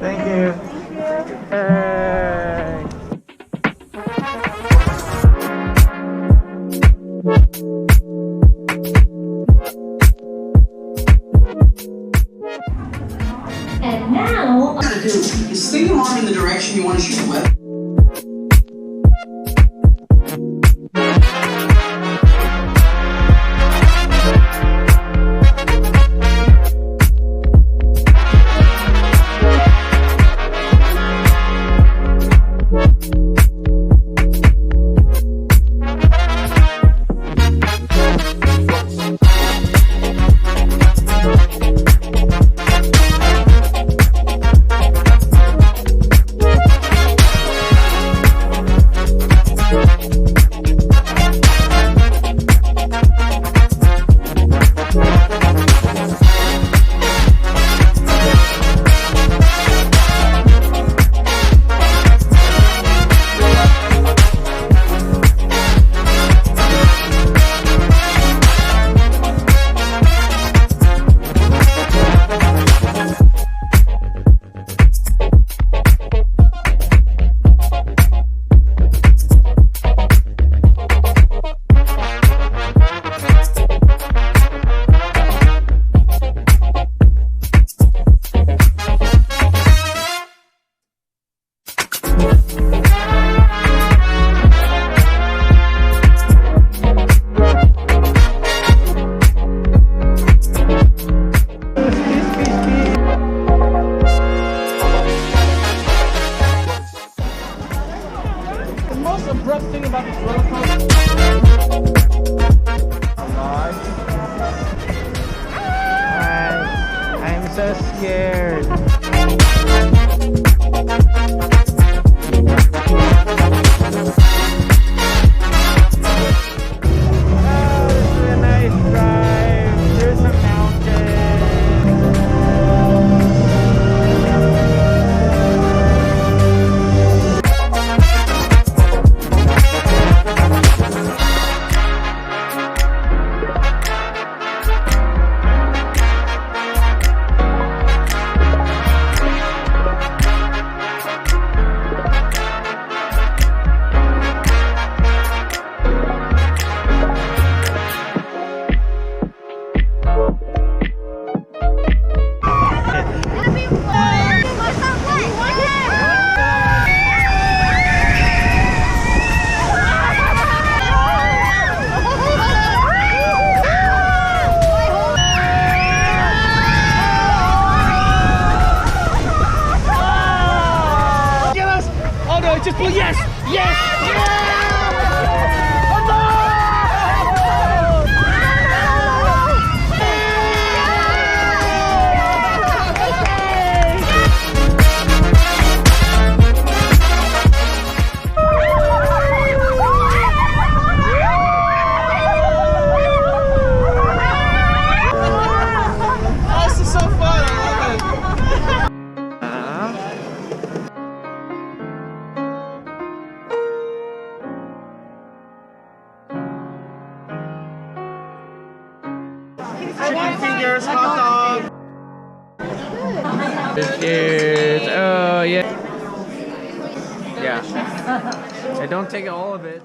Thank you. Hey. And now, What you gotta do is swing your arm in the direction you want to shoot with. The most abrupt thing about this roller coaster. I'm so scared. Oh, this is a nice drive. There's a mountain. Just pull, yes! Yes! This is so fun, I love it! Chicken fingers, hot dog. Cheers. Oh, yeah. Yeah. I don't take all of it.